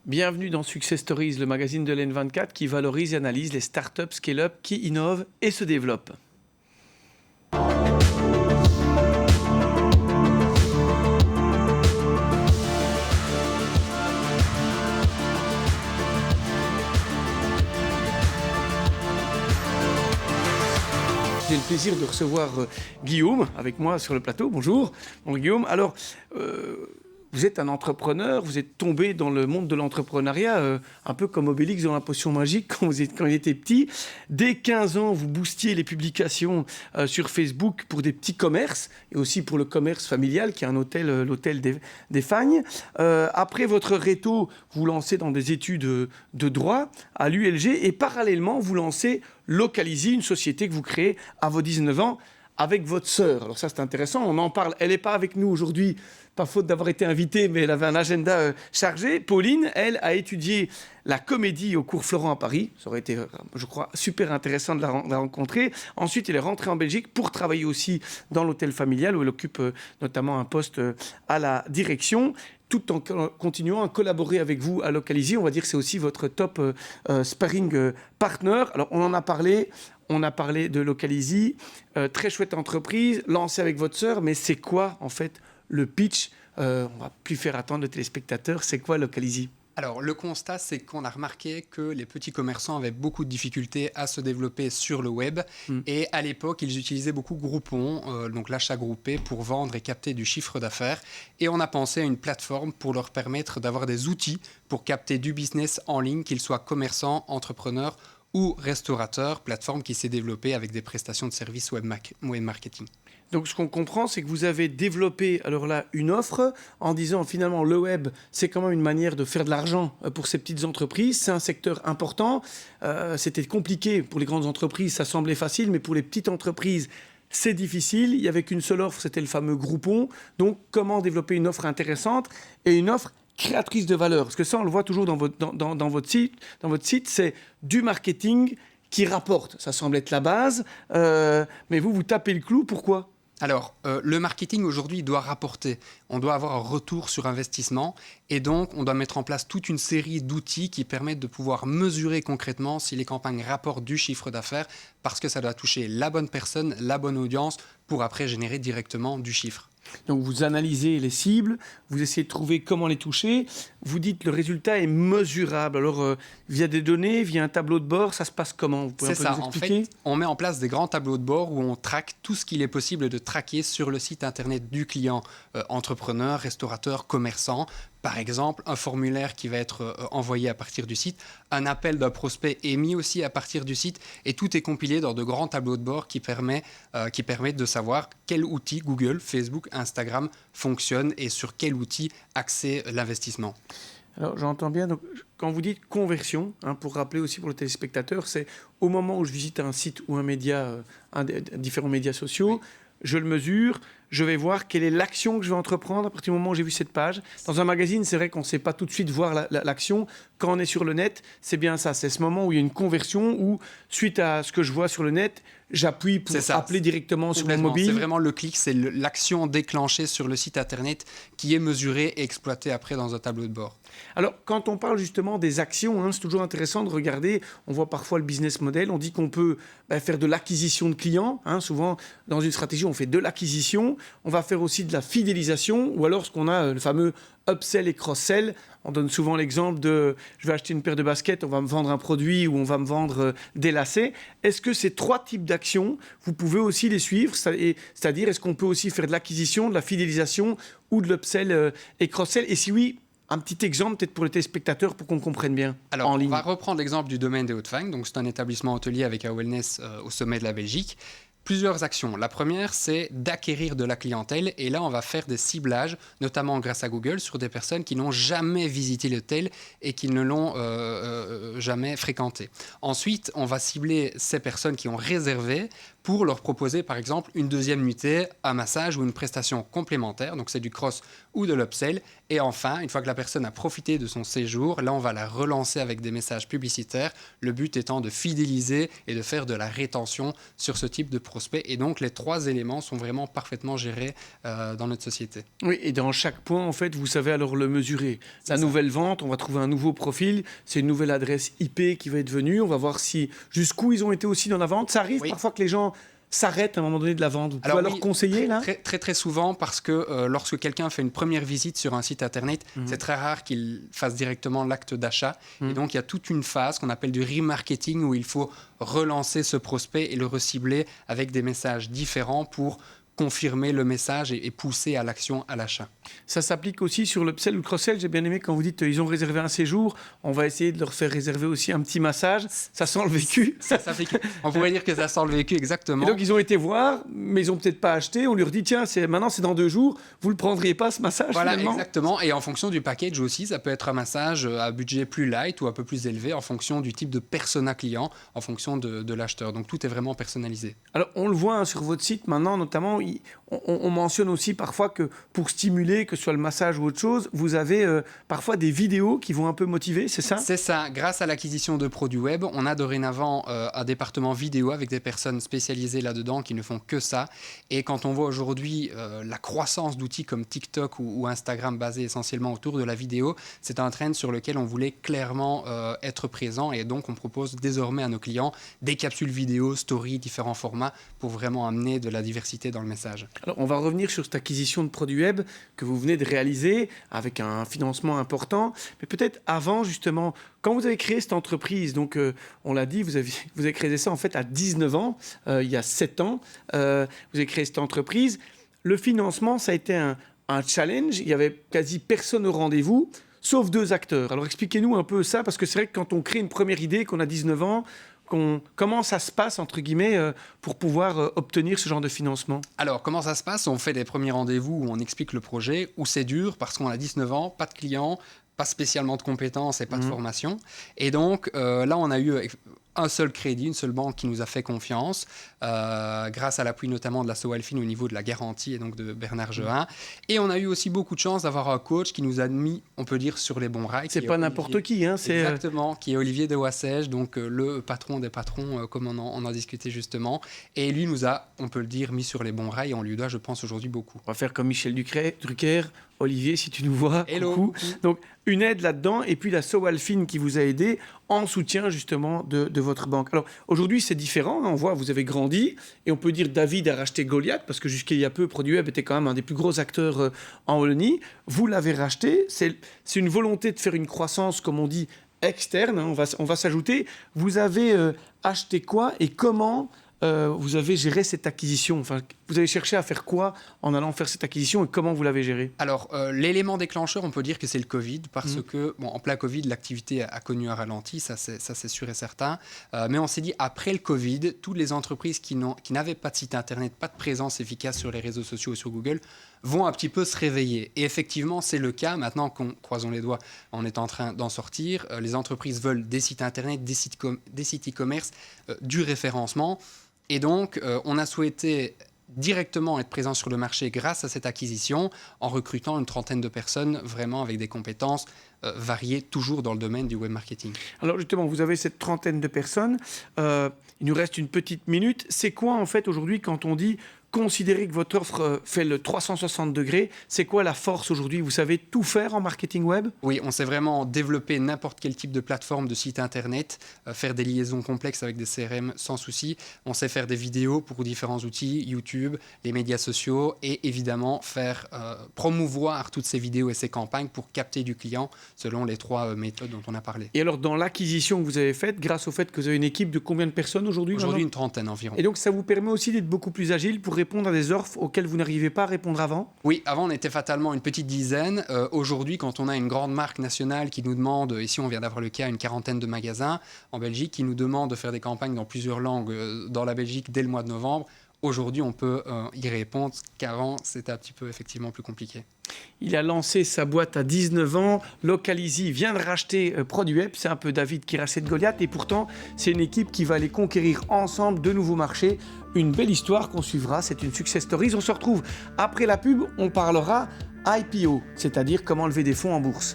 Bienvenue dans Success Stories, le magazine de l'N24 qui valorise et analyse les startups scale-up qui innovent et se développent. J'ai le plaisir de recevoir Guillaume avec moi sur le plateau. Bonjour. Bon, Guillaume, alors, vous êtes un entrepreneur, vous êtes tombé dans le monde de l'entrepreneuriat, un peu comme Obélix dans la potion magique quand il était petit. Dès 15 ans, vous boostiez les publications sur Facebook pour des petits commerces et aussi pour le commerce familial qui est un hôtel, l'hôtel des Fagnes. Après votre réto, vous lancez dans des études de droit à l'ULG et parallèlement, vous lancez Localizy, une société que vous créez à vos 19 ans avec votre sœur. Alors ça, c'est intéressant, on en parle. Elle n'est pas avec nous aujourd'hui, pas faute d'avoir été invitée, mais elle avait un agenda chargé. Pauline, elle, a étudié la comédie au cours Florent à Paris. Ça aurait été, je crois, super intéressant de la rencontrer. Ensuite, elle est rentrée en Belgique pour travailler aussi dans l'hôtel familial, où elle occupe notamment un poste à la direction, tout en continuant à collaborer avec vous à Localizy. On va dire que c'est aussi votre top sparring partner. Alors, on en a parlé. On a parlé de Localizy, très chouette entreprise, lancée avec votre sœur, mais c'est quoi en fait le pitch? On ne va plus faire attendre le téléspectateur, c'est quoi Localizy? Alors, le constat, c'est qu'on a remarqué que les petits commerçants avaient beaucoup de difficultés à se développer sur le web. Et à l'époque, ils utilisaient beaucoup Groupon, donc l'achat groupé, pour vendre et capter du chiffre d'affaires. Et on a pensé à une plateforme pour leur permettre d'avoir des outils pour capter du business en ligne, qu'ils soient commerçants, entrepreneurs ou restaurateurs, plateforme qui s'est développée avec des prestations de services web marketing. Donc ce qu'on comprend, c'est que vous avez développé alors là une offre en disant finalement le web, c'est quand même une manière de faire de l'argent pour ces petites entreprises. C'est un secteur important. C'était compliqué pour les grandes entreprises, ça semblait facile, mais pour les petites entreprises, c'est difficile. Il n'y avait qu'une seule offre, c'était le fameux Groupon. Donc comment développer une offre intéressante et une offre créatrice de valeur? Parce que ça, on le voit toujours dans votre site, c'est du marketing qui rapporte. Ça semble être la base, mais vous tapez le clou. Pourquoi ? Alors, le marketing aujourd'hui doit rapporter. On doit avoir un retour sur investissement et donc on doit mettre en place toute une série d'outils qui permettent de pouvoir mesurer concrètement si les campagnes rapportent du chiffre d'affaires parce que ça doit toucher la bonne personne, la bonne audience pour après générer directement du chiffre. Donc vous analysez les cibles, vous essayez de trouver comment les toucher, vous dites le résultat est mesurable. Alors via des données, via un tableau de bord, ça se passe comment? Vous pouvez C'est un peu ça, nous en expliquer? fait, on met en place des grands tableaux de bord où on traque tout ce qu'il est possible de traquer sur le site internet du client, entrepreneur, restaurateur, commerçant. Par exemple, un formulaire qui va être envoyé à partir du site, un appel d'un prospect émis aussi à partir du site, et tout est compilé dans de grands tableaux de bord qui permettent de savoir quel outil Google, Facebook, Instagram fonctionne et sur quel outil axer l'investissement. Alors j'entends bien, donc, quand vous dites conversion, pour rappeler aussi pour le téléspectateur, c'est au moment où je visite un site ou un média, différents médias sociaux, je le mesure, je vais voir quelle est l'action que je vais entreprendre à partir du moment où j'ai vu cette page. Dans un magazine, c'est vrai qu'on ne sait pas tout de suite voir l'action. Quand on est sur le net, c'est bien ça. C'est ce moment où il y a une conversion où, suite à ce que je vois sur le net, j'appuie pour appeler directement sur mon mobile. C'est vraiment le clic, c'est l'action déclenchée sur le site internet qui est mesurée et exploitée après dans un tableau de bord. Alors, quand on parle justement des actions, c'est toujours intéressant de regarder. On voit parfois le business model. On dit qu'on peut faire de l'acquisition de clients. Souvent, dans une stratégie, on fait de l'acquisition. On va faire aussi de la fidélisation. Ou alors, ce qu'on a, le fameux upsell et cross-sell. On donne souvent l'exemple de je vais acheter une paire de baskets, on va me vendre un produit ou on va me vendre des lacets. Est-ce que ces trois types d'actions, vous pouvez aussi les suivre? C'est-à-dire, est-ce qu'on peut aussi faire de l'acquisition, de la fidélisation ou de l'upsell et cross-sell? Et si oui, un petit exemple peut-être pour les téléspectateurs pour qu'on comprenne bien. Alors, en ligne. On va reprendre l'exemple du domaine des Hauts-de-Fagne. Donc, c'est un établissement hôtelier avec un wellness au sommet de la Belgique. Plusieurs actions. La première, c'est d'acquérir de la clientèle. Et là, on va faire des ciblages, notamment grâce à Google, sur des personnes qui n'ont jamais visité l'hôtel et qui ne l'ont jamais fréquenté. Ensuite, on va cibler ces personnes qui ont réservé pour leur proposer par exemple une deuxième nuitée, un massage ou une prestation complémentaire. Donc c'est du cross ou de l'upsell. Et enfin, une fois que la personne a profité de son séjour, là on va la relancer avec des messages publicitaires. Le but étant de fidéliser et de faire de la rétention sur ce type de prospect. Et donc les trois éléments sont vraiment parfaitement gérés dans notre société. Oui, et dans chaque point, en fait, vous savez alors le mesurer. La nouvelle vente, on va trouver un nouveau profil, c'est une nouvelle adresse IP qui va être venue. On va voir si jusqu'où ils ont été aussi dans la vente. Ça arrive parfois que les gens s'arrêtent à un moment donné de la vente. Vous pouvez leur conseiller là ? Très souvent, parce que lorsque quelqu'un fait une première visite sur un site internet, c'est très rare qu'il fasse directement l'acte d'achat. Et donc il y a toute une phase qu'on appelle du remarketing où il faut relancer ce prospect et le recibler avec des messages différents pour confirmer le message et pousser à l'action, à l'achat. Ça s'applique aussi sur l'upsell ou le cross-sell. J'ai bien aimé quand vous dites ils ont réservé un séjour, on va essayer de leur faire réserver aussi un petit massage. Ça sent le vécu. On pourrait dire que ça sent le vécu, exactement. Et donc ils ont été voir, mais ils n'ont peut-être pas acheté. On leur dit tiens, maintenant c'est dans 2 jours, vous ne le prendriez pas ce massage Voilà, finalement. Exactement. Et en fonction du package aussi, ça peut être un massage à budget plus light ou un peu plus élevé en fonction du type de persona client, en fonction de l'acheteur. Donc tout est vraiment personnalisé. Alors on le voit sur votre site maintenant, notamment, on mentionne aussi parfois que pour stimuler, que ce soit le massage ou autre chose, vous avez parfois des vidéos qui vont un peu motiver, c'est ça ? C'est ça. Grâce à l'acquisition de produits web, on a dorénavant un département vidéo avec des personnes spécialisées là-dedans qui ne font que ça. Et quand on voit aujourd'hui la croissance d'outils comme TikTok ou Instagram basés essentiellement autour de la vidéo, c'est un trend sur lequel on voulait clairement être présent. Et donc on propose désormais à nos clients des capsules vidéo, stories, différents formats pour vraiment amener de la diversité dans le message. Alors, on va revenir sur cette acquisition de produits web que vous venez de réaliser avec un financement important. Mais peut-être avant, justement, quand vous avez créé cette entreprise, donc on l'a dit, vous avez créé ça en fait à 19 ans, il y a 7 ans. Vous avez créé cette entreprise. Le financement, ça a été un challenge. Il y avait quasi personne au rendez-vous, sauf 2 acteurs. Alors, expliquez-nous un peu ça, parce que c'est vrai que quand on crée une première idée, qu'on a 19 ans, comment ça se passe, entre guillemets, pour pouvoir obtenir ce genre de financement ? Alors, comment ça se passe ? On fait des premiers rendez-vous où on explique le projet, où c'est dur parce qu'on a 19 ans, pas de clients, pas spécialement de compétences et pas de formation. Et donc, là, on a eu un seul crédit, une seule banque qui nous a fait confiance, grâce à l'appui notamment de la Sowalfin au niveau de la garantie et donc de Bernard Jehin. Et on a eu aussi beaucoup de chance d'avoir un coach qui nous a mis, on peut dire, sur les bons rails. C'est pas n'importe qui, hein. Exactement, qui est Olivier de Wassège, donc le patron des patrons, comme on en discutait justement. Et lui nous a, on peut le dire, mis sur les bons rails et on lui doit, je pense, aujourd'hui beaucoup. On va faire comme Michel Drucker. Olivier, si tu nous vois, hello, coucou. Donc, une aide là-dedans, et puis la Sowalfin qui vous a aidé en soutien justement de votre banque. Alors, aujourd'hui, c'est différent. On voit, vous avez grandi, et on peut dire David a racheté Goliath, parce que jusqu'il y a peu, Produit Web était quand même un des plus gros acteurs en Wallonie. Vous l'avez racheté. C'est une volonté de faire une croissance, comme on dit, externe. Hein, on va s'ajouter. Vous avez acheté quoi et comment vous avez géré cette acquisition ? Enfin, vous avez cherché à faire quoi en allant faire cette acquisition et comment vous l'avez gérée ? Alors, l'élément déclencheur, on peut dire que c'est le Covid, parce que, en plein Covid, l'activité a connu un ralenti, ça c'est sûr et certain. Mais on s'est dit, après le Covid, toutes les entreprises qui n'avaient pas de site internet, pas de présence efficace sur les réseaux sociaux ou sur Google, vont un petit peu se réveiller. Et effectivement, c'est le cas. Maintenant qu'on, croisons les doigts, on est en train d'en sortir. Les entreprises veulent des sites internet, des sites e-commerce, du référencement. Et donc, on a souhaité directement être présent sur le marché grâce à cette acquisition en recrutant une 30aine de personnes vraiment avec des compétences variées, toujours dans le domaine du web marketing. Alors justement, vous avez cette 30aine de personnes. Il nous reste une petite minute. C'est quoi en fait aujourd'hui quand on dit considérer que votre offre fait le 360 degrés, c'est quoi la force aujourd'hui ? Vous savez tout faire en marketing web ? Oui, on sait vraiment développer n'importe quel type de plateforme, de site internet, faire des liaisons complexes avec des CRM sans souci. On sait faire des vidéos pour différents outils, YouTube, les médias sociaux et évidemment faire promouvoir toutes ces vidéos et ces campagnes pour capter du client selon les 3 méthodes dont on a parlé. Et alors dans l'acquisition que vous avez faite, grâce au fait que vous avez une équipe de combien de personnes aujourd'hui ? Aujourd'hui, une 30aine environ. Et donc ça vous permet aussi d'être beaucoup plus agile pour répondre à des offres auxquelles vous n'arrivez pas à répondre avant ? Oui, avant on était fatalement une petite dizaine. Aujourd'hui, quand on a une grande marque nationale qui nous demande, ici on vient d'avoir le cas, une 40aine de magasins en Belgique, qui nous demande de faire des campagnes dans plusieurs langues dans la Belgique dès le mois de novembre, aujourd'hui on peut y répondre, qu'avant c'était un petit peu effectivement plus compliqué. Il a lancé sa boîte à 19 ans. Localizy vient de racheter Produweb. C'est un peu David qui rachète Goliath. Et pourtant, c'est une équipe qui va aller conquérir ensemble de nouveaux marchés. Une belle histoire qu'on suivra. C'est une success story. On se retrouve après la pub. On parlera IPO, c'est-à-dire comment lever des fonds en bourse.